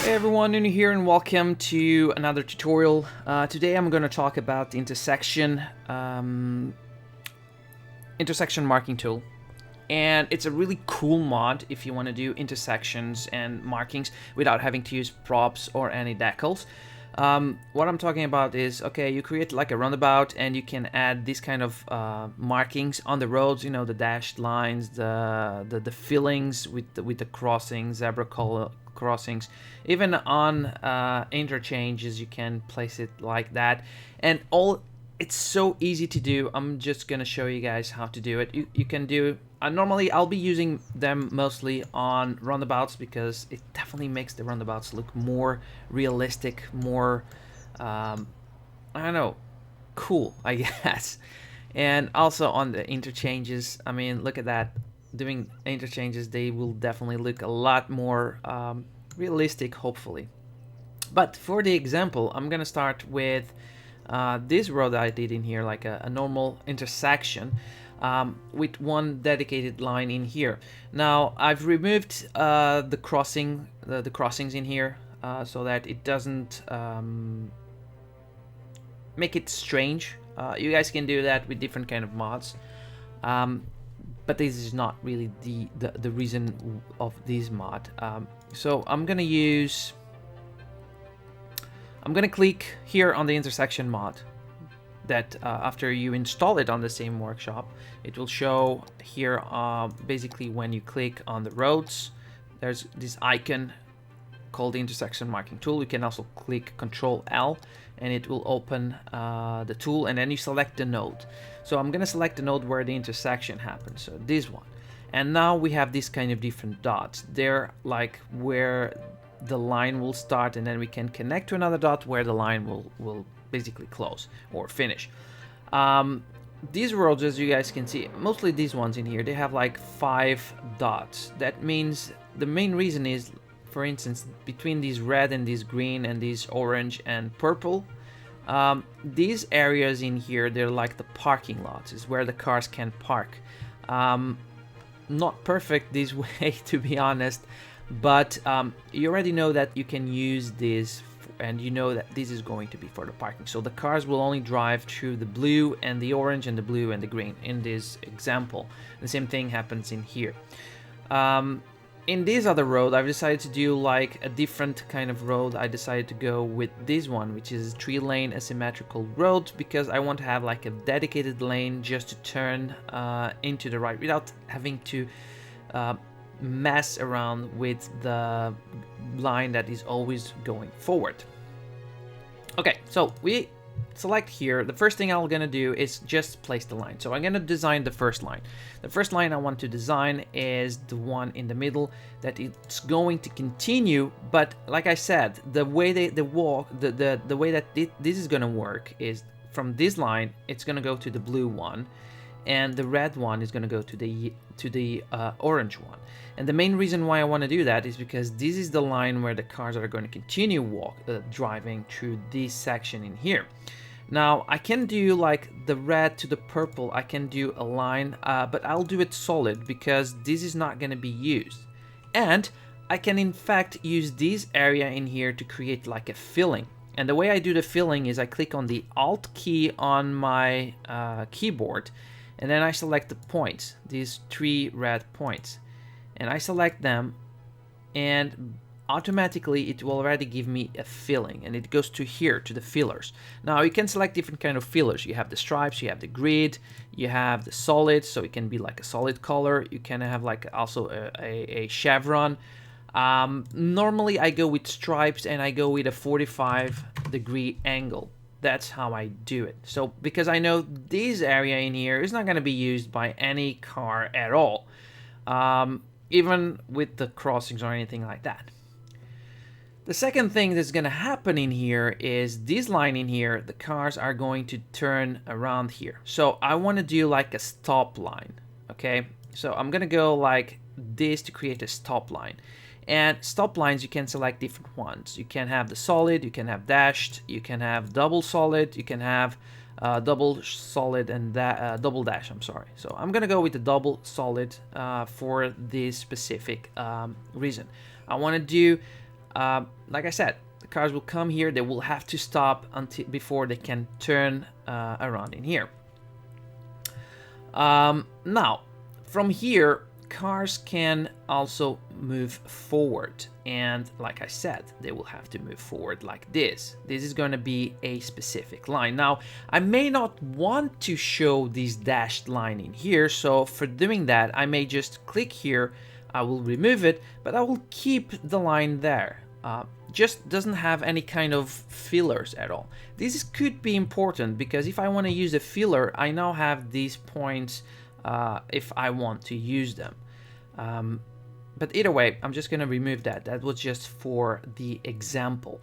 Hey everyone, Nunu here and welcome to another tutorial. Today I'm going to talk about the intersection marking tool. And it's a really cool mod if you want to do intersections and markings without having to use props or any decals. What I'm talking about is, okay, you create like a roundabout and you can add these kind of markings on the roads, you know, the dashed lines, the fillings with the crossings, zebra crossings. Even on interchanges you can place it like that, and it's so easy to do. I'm just gonna show you guys how to do it. You can do normally I'll be using them mostly on roundabouts because it definitely makes the roundabouts look more realistic, more I don't know, cool, I guess. And also on the interchanges, I mean, look at that. Doing interchanges, they will definitely look a lot more realistic, hopefully. But for the example, I'm gonna start with this road I did in here, like a normal intersection with one dedicated line in here. Now I've removed the crossings in here so that it doesn't make it strange. You guys can do that with different kind of mods. But this is not really the reason of this mod. So I'm gonna click here on the intersection mod. That after you install it on the same workshop, it will show here. Basically, when you click on the roads, there's this icon called the intersection marking tool. You can also click Control L and it will open the tool, and then you select the node. So I'm gonna select the node where the intersection happens, so this one. And now we have this kind of different dots. They're like where the line will start, and then we can connect to another dot where the line will basically close or finish. These roads, as you guys can see, mostly these ones in here, they have like 5 dots. That means the main reason is, for instance, between these red and these green and these orange and purple, these areas in here, they're like the parking lots, is where the cars can park. Not perfect this way, to be honest, but you already know that you can use this, and you know that this is going to be for the parking. So the cars will only drive through the blue and the orange and the blue and the green in this example. The same thing happens in here. In this other road, I've decided to do like a different kind of road. I decided to go with this one, which is 3-lane asymmetrical road, because I want to have like a dedicated lane just to turn into the right without having to mess around with the line that is always going forward. Okay, so we select here. The first thing I'm gonna do is just place the line. So I'm gonna design the first line. The first line I want to design is the one in the middle that it's going to continue, but like I said, the way the way that this is gonna work is from this line it's gonna go to the blue one, and the red one is going to go to the orange one. And the main reason why I want to do that is because this is the line where the cars are going to continue driving through this section in here. Now I can do like the red to the purple, I can do a line, but I'll do it solid because this is not going to be used. And I can in fact use this area in here to create like a filling. And the way I do the filling is I click on the Alt key on my keyboard, and then I select the points, these 3 red points, and I select them, and automatically it will already give me a filling, and it goes to here, to the fillers. Now you can select different kind of fillers. You have the stripes, you have the grid, you have the solid, so it can be like a solid color. You can have like also a chevron. Normally I go with stripes, and I go with a 45-degree angle. That's how I do it. So because I know this area in here is not going to be used by any car at all, even with the crossings or anything like that. The second thing that's going to happen in here is this line in here, the cars are going to turn around here. So I want to do like a stop line. Okay, so I'm going to go like this to create a stop line. And stop lines, you can select different ones. You can have the solid, you can have dashed, you can have double solid, you can have double solid and double dash, I'm sorry. So I'm gonna go with the double solid for this specific reason. I want to do Like I said, the cars will come here. They will have to stop until before they can turn around in here. Now, from here, cars can also move forward, and like I said, they will have to move forward like this. This is going to be a specific line. Now, I may not want to show this dashed line in here, so for doing that, I may just click here. I will remove it, but I will keep the line there. Just doesn't have any kind of fillers at all. This could be important because if I want to use a filler, I now have these points if I want to use them. But either way, I'm just going to remove that. That was just for the example.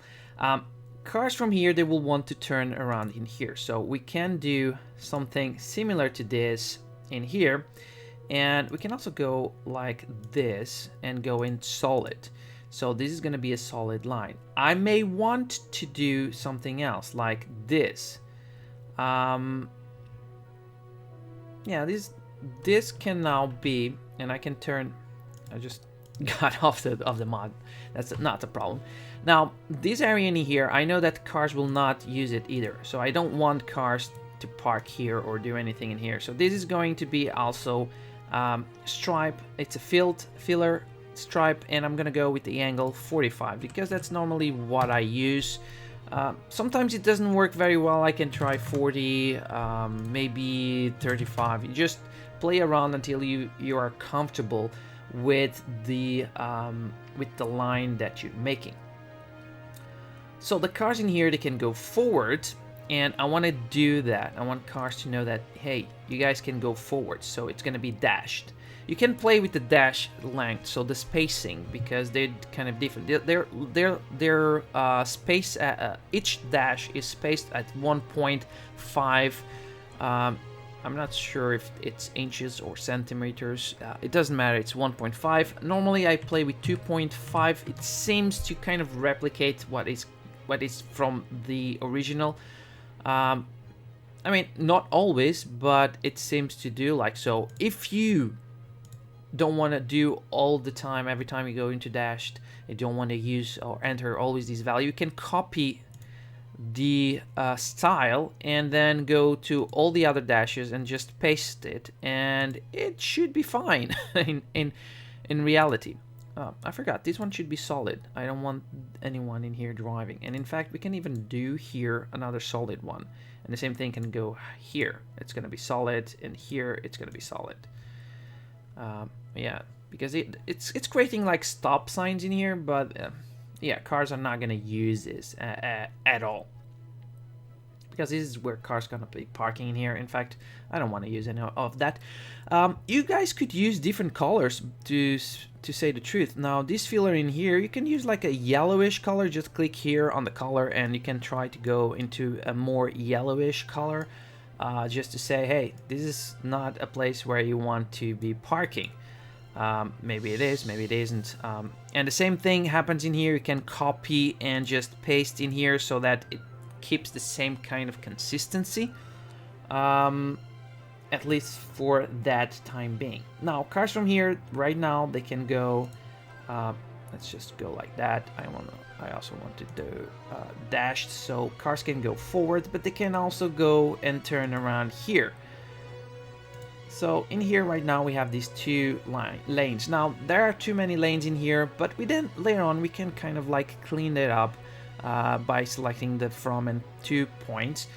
Cars from here, they will want to turn around in here. So we can do something similar to this in here. And we can also go like this and go in solid. So this is going to be a solid line. I may want to do something else like this. Yeah, this can now be, and I can turn. I just got off the mod. That's not a problem. Now this area in here, I know that cars will not use it either. So I don't want cars to park here or do anything in here. So this is going to be also stripe. It's a filler stripe, and I'm gonna go with the angle 45 because that's normally what I use. Sometimes it doesn't work very well. I can try 40, maybe 35. You just play around until you are comfortable with the line that you're making. So the cars in here, they can go forward, and I want to do that. I want cars to know that, hey, you guys can go forward. So it's going to be dashed. You can play with the dash length, so the spacing, because they're kind of different. Their space, each dash is spaced at 1.5. I'm not sure if it's inches or centimeters. It doesn't matter. It's 1.5. Normally, I play with 2.5. It seems to kind of replicate what is from the original. I mean, not always, but it seems to do like so. If you don't want to do all the time, every time you go into dashed, you don't want to use or enter always this value, you can copy the style and then go to all the other dashes and just paste it, and it should be fine in reality. I forgot, this one should be solid. I don't want anyone in here driving, and in fact we can even do here another solid one, and the same thing can go here. It's going to be solid, and here it's going to be solid. Yeah, because it's creating like stop signs in here, but yeah, cars are not gonna use this at all, because this is where cars gonna be parking in here. In fact, I don't want to use any of that. You guys could use different colors to say the truth. Now this filler in here, you can use like a yellowish color. Just click here on the color, and you can try to go into a more yellowish color, just to say, hey, this is not a place where you want to be parking. Maybe it is, maybe it isn't. And the same thing happens in here. You can copy and just paste in here so that it keeps the same kind of consistency, at least for that time being. Now, cars from here, right now, they can go, let's just go like that. I also want to do dashed, so cars can go forward, but they can also go and turn around here. So in here right now we have these two lanes. Now there are too many lanes in here, but we then later on we can kind of like clean it up by selecting the from and to points.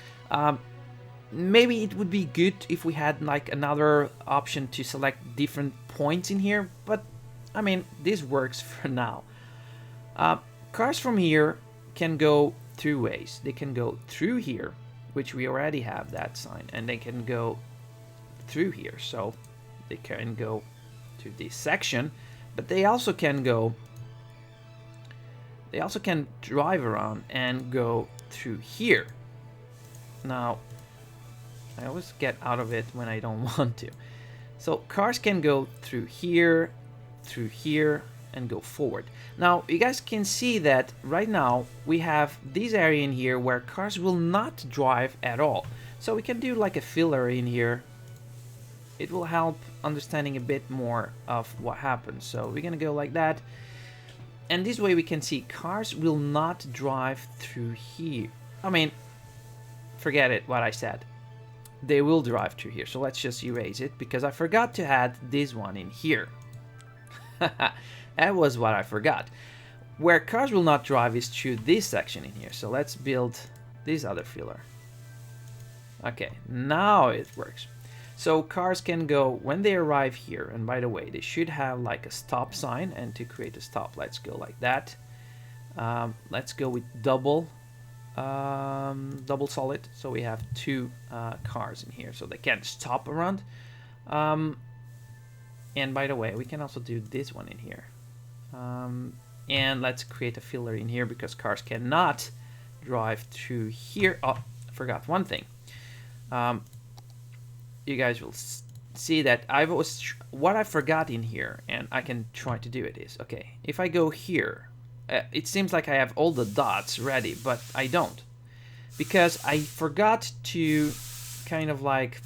Maybe it would be good if we had like another option to select different points in here, but I mean, this works for now. Cars from here can go two ways. They can go through here, which we already have that sign, and they can go through here, so they can go to this section, but they also can drive around and go through here. Now I always get out of it when I don't want to. So cars can go through here, and go forward. Now you guys can see that right now we have this area in here where cars will not drive at all. So we can do like a filler in here. It will help understanding a bit more of what happens. So we're gonna go like that, And this way we can see cars will not drive through here. I mean, forget it, what I said. They will drive through here. So let's just erase it because I forgot to add this one in here. That was what I forgot. Where cars will not drive is through this section in here. So let's build this other filler. Okay, now it works. So cars can go when they arrive here, and by the way, they should have like a stop sign, and to create a stop, let's go like that. Let's go with double solid, so we have two cars in here, so they can stop around. And by the way, we can also do this one in here. And let's create a filler in here because cars cannot drive through here. Oh, I forgot one thing. You guys will see that what I forgot in here, and I can try to do it is, okay, if I go here, it seems like I have all the dots ready, but I don't, because I forgot to kind of like,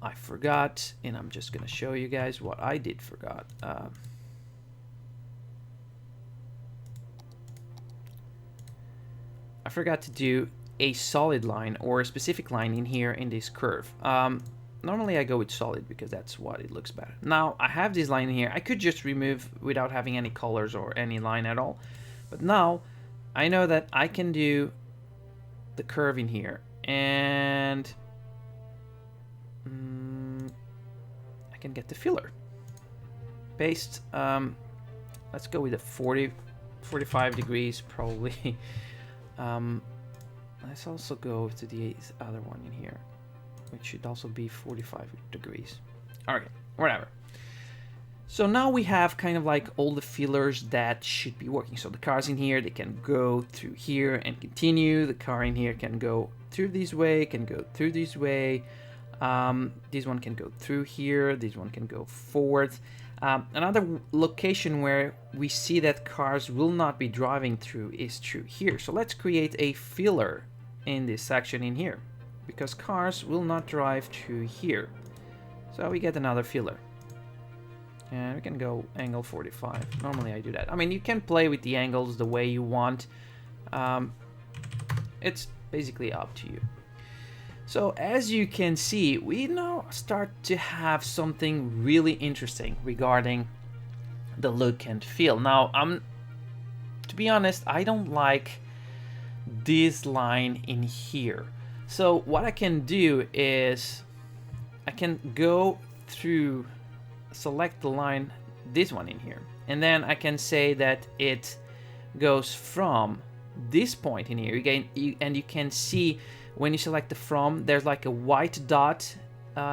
and I'm just gonna show you guys what I did forgot. I forgot to do a solid line or a specific line in here in this curve. Normally I go with solid because that's what it looks better. Now I have this line here. I could just remove without having any colors or any line at all. But now I know that I can do the curve in here, and I can get the filler. Paste. Let's go with a 45 degrees probably. Let's also go to the other one in here, which should also be 45 degrees. Okay, whatever. So now we have kind of like all the fillers that should be working. So the cars in here, they can go through here and continue. The car in here can go through this way, can go through this way. This one can go through here. This one can go forward. Another location where we see that cars will not be driving through is through here. So let's create a filler in this section in here, because cars will not drive through here. So we get another filler. And we can go angle 45. Normally I do that. I mean, you can play with the angles the way you want. It's basically up to you. So as you can see, we now start to have something really interesting regarding the look and feel. Now, to be honest, I don't like this line in here. So what I can do is I can go through, select the line, this one in here, and then I can say that it goes from this point in here again, and you can see when you select the from, there's like a white dot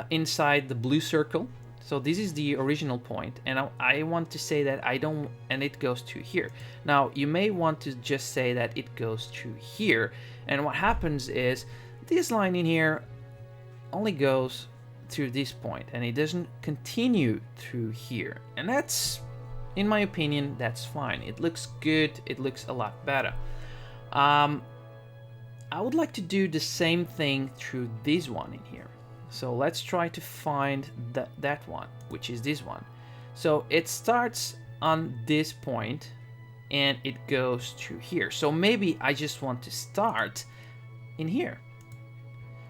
inside the blue circle. So this is the original point, and I want to say that I don't, and it goes to here. Now you may want to just say that it goes to here, and what happens is this line in here only goes to this point, and it doesn't continue through here. And that's, in my opinion, that's fine. It looks good. It looks a lot better. I would like to do the same thing through this one in here. So let's try to find that one, which is this one. So it starts on this point and it goes to here. So maybe I just want to start in here.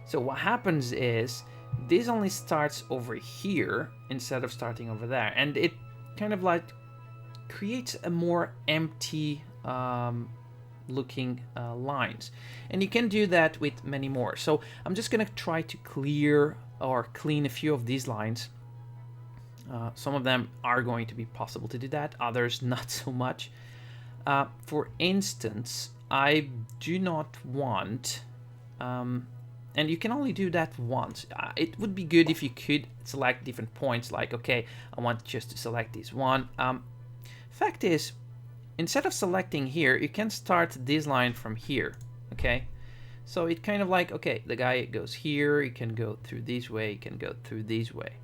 So what happens is this only starts over here instead of starting over there. And it kind of like creates a more empty looking lines, and you can do that with many more. So I'm just gonna try to clear or clean a few of these lines. Some of them are going to be possible to do that, others not so much. For instance, I do not want, and you can only do that once. It would be good if you could select different points, like, okay, I want just to select this one. Fact is, instead of selecting here, you can start this line from here, okay? So it kind of like, okay, the guy goes here, he can go through this way, he can go through this way.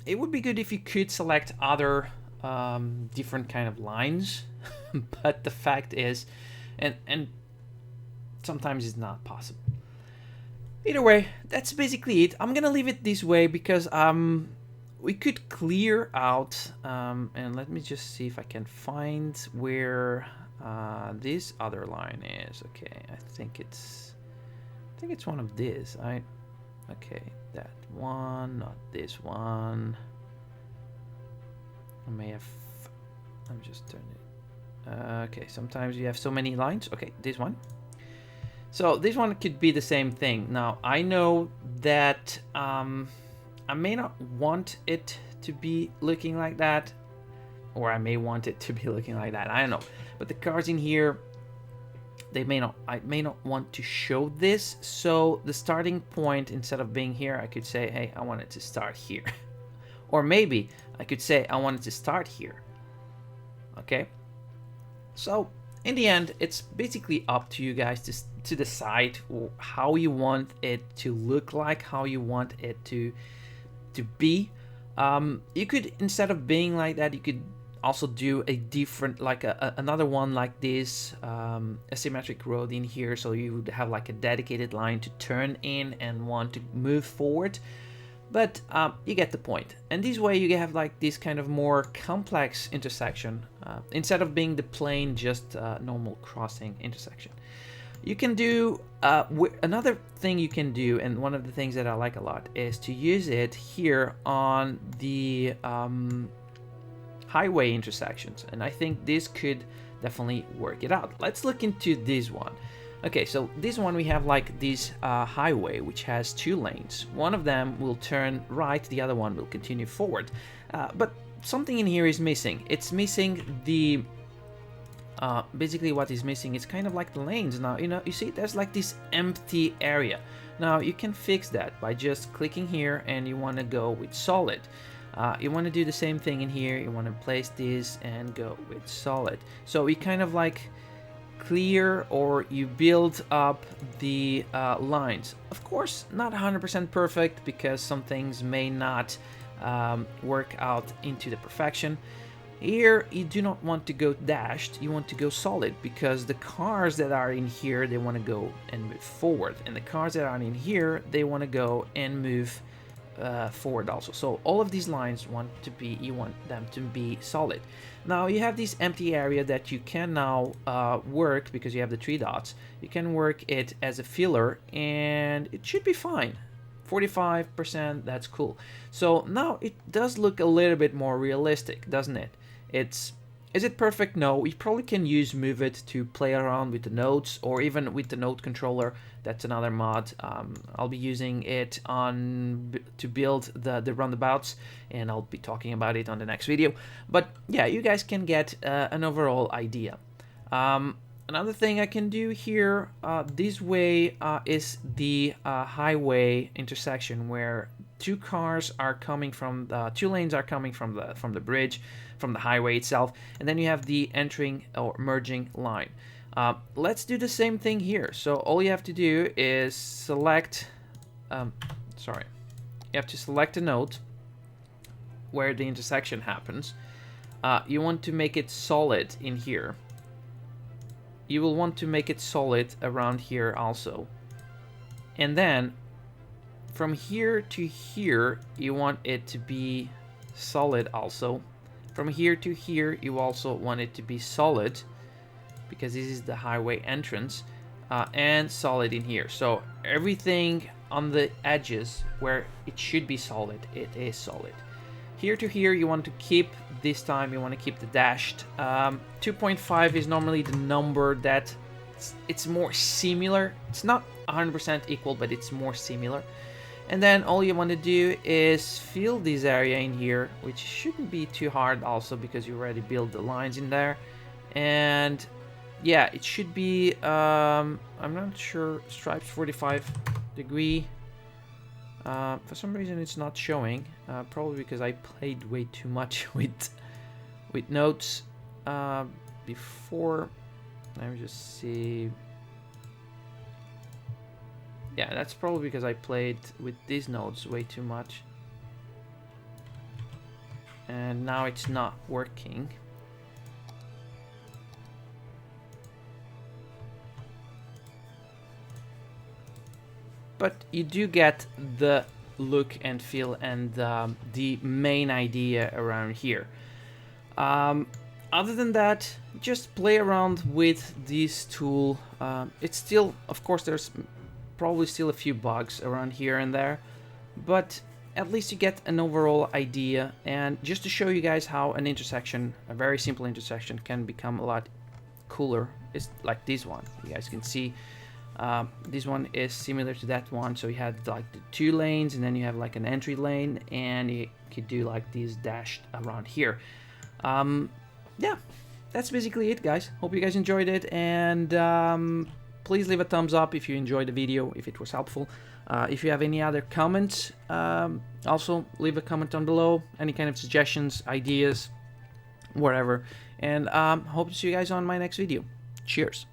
It would be good if you could select other different kind of lines, but the fact is, and sometimes it's not possible. Either way, that's basically it. I'm gonna leave it this way because we could clear out, and let me just see if I can find where this other line is. Okay, I think it's one of these. Okay, that one, not this one. I may have. I'm just turning it. Okay, sometimes you have so many lines. Okay, this one. So this one could be the same thing. Now I know that I may not want it to be looking like that, or I may want it to be looking like that. I don't know. But the cars in here, I may not want to show this. So the starting point, instead of being here, I could say, hey, I want it to start here. Or maybe I could say I want it to start here. Okay. So in the end, it's basically up to you guys to decide how you want it to look like, how you want it to be. You could, instead of being like that, you could also do a different, like another one like this, asymmetric road in here, so you would have like a dedicated line to turn in and want to move forward. But you get the point. And this way you have like this kind of more complex intersection, instead of being the plain, just normal crossing intersection. You can do, another thing you can do, and one of the things that I like a lot, is to use it here on the highway intersections. And I think this could definitely work it out. Let's look into this one. Okay, so this one we have like this highway which has 2 lanes. One of them will turn right, the other one will continue forward. But something in here is missing. It's missing the... basically what is missing is kind of like the lanes. Now, you see there's like this empty area. Now you can fix that by just clicking here, and you want to go with solid. You want to do the same thing in here. You want to place this and go with solid. So we kind of like clear, or you build up the lines. Of course, not 100% perfect, because some things may not work out into the perfection. Here you do not want to go dashed, you want to go solid, because the cars that are in here, they want to go and move forward, and the cars that are in here, they want to go and move forward also. So all of these lines you want them to be solid. Now you have this empty area that you can now work, because you have the 3 dots. You can work it as a filler, and it should be fine. 45%, that's cool. So now it does look a little bit more realistic, doesn't it? Is it perfect? No. We probably can use Move It to play around with the nodes, or even with the node controller. That's another mod. I'll be using it to build the roundabouts, and I'll be talking about it on the next video. But yeah, you guys can get an overall idea. Another thing I can do here, this way, is the highway intersection, where 2 cars are coming from 2 lanes are coming from the bridge, from the highway itself, and then you have the entering or merging line. Let's do the same thing here. So all you have to do is select, you have to select a node where the intersection happens. You want to make it solid in here. You will want to make it solid around here also. And then from here to here, you want it to be solid also. From here to here, you also want it to be solid, because this is the highway entrance, and solid in here. So everything on the edges where it should be solid, it is solid. Here to here, you want to keep, this time you want to keep the dashed. 2.5 is normally the number that it's more similar. It's not 100% equal, but it's more similar. And then all you want to do is fill this area in here, which shouldn't be too hard also, because you already built the lines in there. And yeah, it should be, I'm not sure, stripes 45 degree. For some reason it's not showing, probably because I played way too much with nodes before. Let me just see. Yeah, that's probably because I played with these nodes way too much, and now it's not working. But you do get the look and feel and the main idea around here. Other than that, just play around with this tool. It's still, of course, there's probably still a few bugs around here and there, but at least you get an overall idea. And just to show you guys how an intersection, a very simple intersection, can become a lot cooler, is like this one. You guys can see this one is similar to that one. So you had like the 2 lanes, and then you have like an entry lane, and you could do like these dashed around here. Yeah, that's basically it, guys. Hope you guys enjoyed it, and please leave a thumbs up if you enjoyed the video, if it was helpful. If you have any other comments, also leave a comment down below. Any kind of suggestions, ideas, whatever. And hope to see you guys on my next video. Cheers.